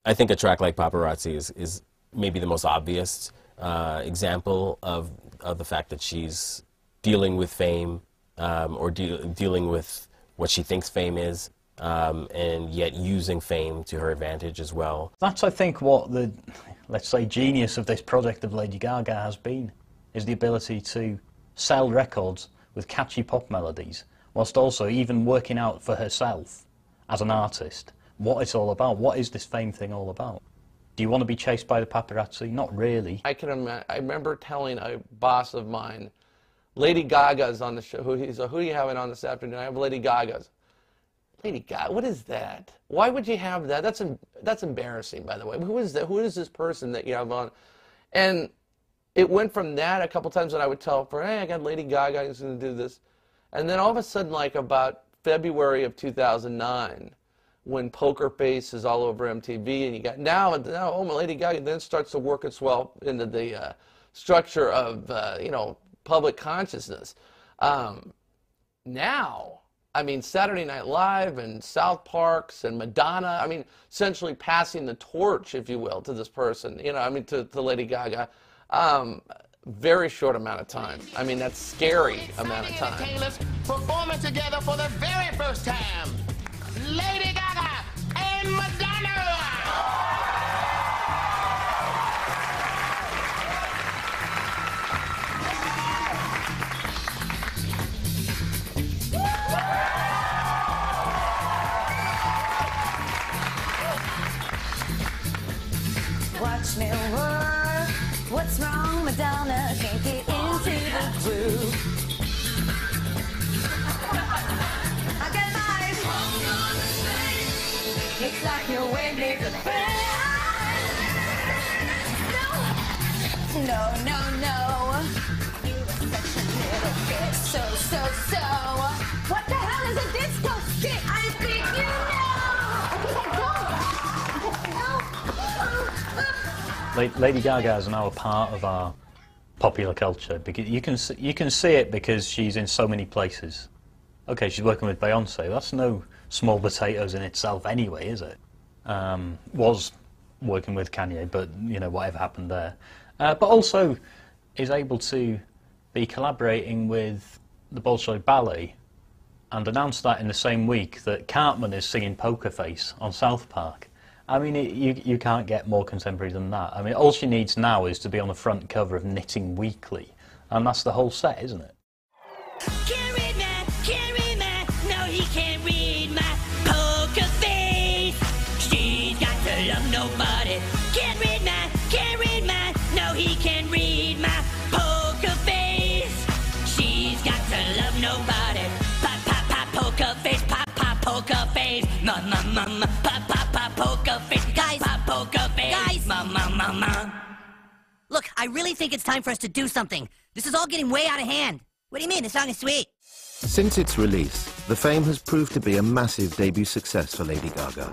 I think a track like Paparazzi is maybe the most obvious example of the fact that she's dealing with fame or dealing with what she thinks fame is, and yet using fame to her advantage as well. That's, I think, what the, let's say, genius of this project of Lady Gaga has been, is the ability to sell records with catchy pop melodies, whilst also even working out for herself as an artist what it's all about. What is this fame thing all about? Do you want to be chased by the paparazzi? Not really. I remember telling a boss of mine, Lady Gaga's on the show. He's like, who are you having on this afternoon? I have Lady Gaga's. Lady Gaga, what is that? Why would you have that? That's embarrassing, by the way. Who is that? Who is this person that you have on? And it went from that a couple times that I would tell her, hey, I got Lady Gaga, I'm going to do this. And then all of a sudden, like about February of 2009, when Poker Face is all over MTV, and you got now oh, my Lady Gaga then starts to work its well into the structure of you know, public consciousness. Now, I mean, Saturday Night Live and South Parks and Madonna, I mean, essentially passing the torch, if you will, to this person, you know, I mean, to Lady Gaga. Very short amount of time. I mean, that's scary amount of time. Performing together for the very first time, Lady Gaga and Madonna. Watch me work. What's wrong, Madonna? Can't get into the groove. I get mine. It's like you're waiting to bed. No. You're such a little bit so. What the hell is a disco stick? I think you know. Lady Gaga is now a part of our popular culture. Because you can see it because she's in so many places. Okay, she's working with Beyonce. That's no small potatoes in itself anyway, is it? Was working with Kanye, but you know, whatever happened there. But also is able to be collaborating with the Bolshoi Ballet and announce that in the same week that Cartman is singing Poker Face on South Park. I mean, you can't get more contemporary than that. I mean, all she needs now is to be on the front cover of Knitting Weekly, and that's the whole set, isn't it? Can't read my, no he can't read my poker face. She's got to love nobody. Can't read my, no he can't read my poker face. She's got to love nobody. Pop, poker face, pop, poker face. Ma, pop, poker face. Guys, pop, poker face. Guys, ma. Look, I really think it's time for us to do something. This is all getting way out of hand. What do you mean? The song is sweet. Since its release, The Fame has proved to be a massive debut success for Lady Gaga.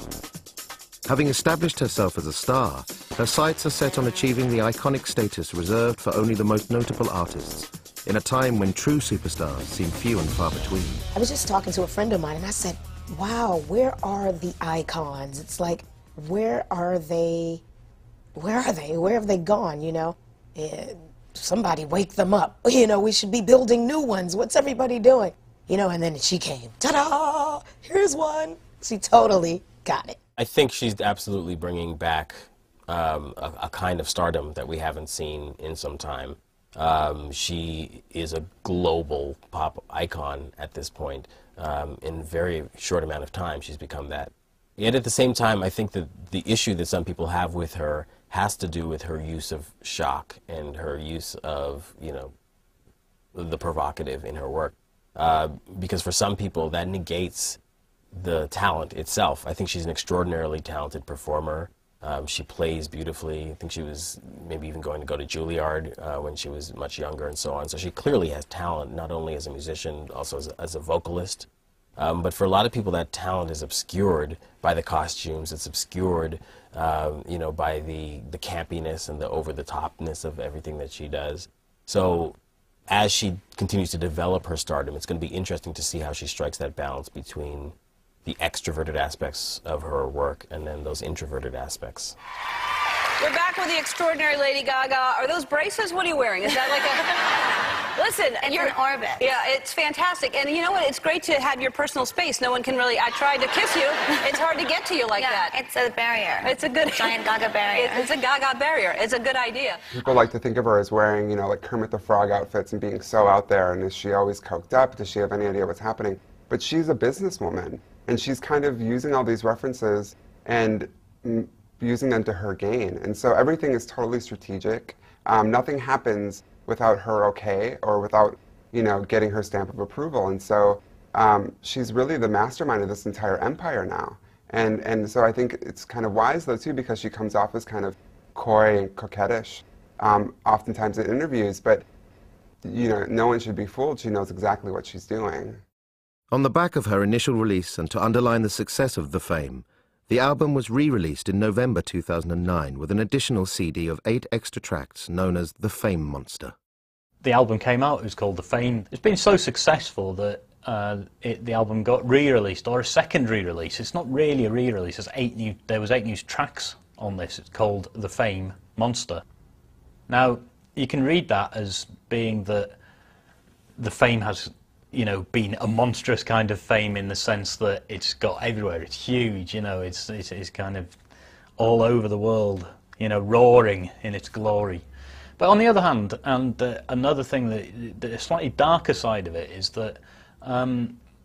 Having established herself as a star, her sights are set on achieving the iconic status reserved for only the most notable artists, in a time when true superstars seem few and far between. I was just talking to a friend of mine and I said, wow, where are the icons? It's like, where are they? Where have they gone, you know? Somebody wake them up. You know, we should be building new ones. What's everybody doing? You know, and then she came. Ta-da! Here's one. She totally got it. I think she's absolutely bringing back a kind of stardom that we haven't seen in some time. She is a global pop icon at this point. In a very short amount of time, she's become that. Yet at the same time, I think that the issue that some people have with her has to do with her use of shock and her use of, you know, the provocative in her work. Because for some people, that negates the talent itself. I think she's an extraordinarily talented performer. She plays beautifully. I think she was maybe even going to go to Juilliard when she was much younger and so on. So she clearly has talent, not only as a musician, also as a vocalist. But for a lot of people, that talent is obscured by the costumes. It's obscured, you know, by the campiness and the over-the-topness of everything that she does. So as she continues to develop her stardom, it's going to be interesting to see how she strikes that balance between the extroverted aspects of her work and then those introverted aspects. We're back with the extraordinary Lady Gaga. Are those braces? What are you wearing? Is that like a... Listen, It's you're... an orbit. Yeah, it's fantastic. And you know what? It's great to have your personal space. No one can really... I tried to kiss you. It's hard to get to you like that. It's a barrier. It's a good... Giant Gaga barrier. It's a Gaga barrier. It's a good idea. People like to think of her as wearing, you know, like Kermit the Frog outfits and being so out there. And is she always coked up? Does she have any idea what's happening? But she's a businesswoman. And she's kind of using all these references and using them to her gain. And so everything is totally strategic. Nothing happens without her okay or without, you know, getting her stamp of approval. And so she's really the mastermind of this entire empire now. And so I think it's kind of wise, though, too, because she comes off as kind of coy and coquettish, oftentimes in interviews. But, you know, no one should be fooled. She knows exactly what she's doing. On the back of her initial release and to underline the success of The Fame, the album was re-released in November 2009 with an additional CD of 8 extra tracks known as The Fame Monster. The album came out, it was called The Fame. It's been so successful that the album got re-released, or a second re-release. It's not really a re-release, there was 8 new tracks on this. It's called The Fame Monster. Now, you can read that as being that The Fame has, you know, been a monstrous kind of fame in the sense that it's got everywhere. It's huge, you know, it's kind of all over the world, you know, roaring in its glory. But on the other hand, and another thing that the slightly darker side of it is that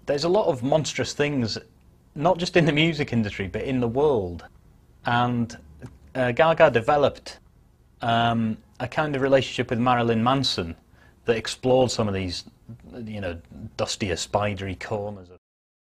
there's a lot of monstrous things, not just in the music industry, but in the world. And Gaga developed a kind of relationship with Marilyn Manson that explored some of these, you know, dustier, spidery corners of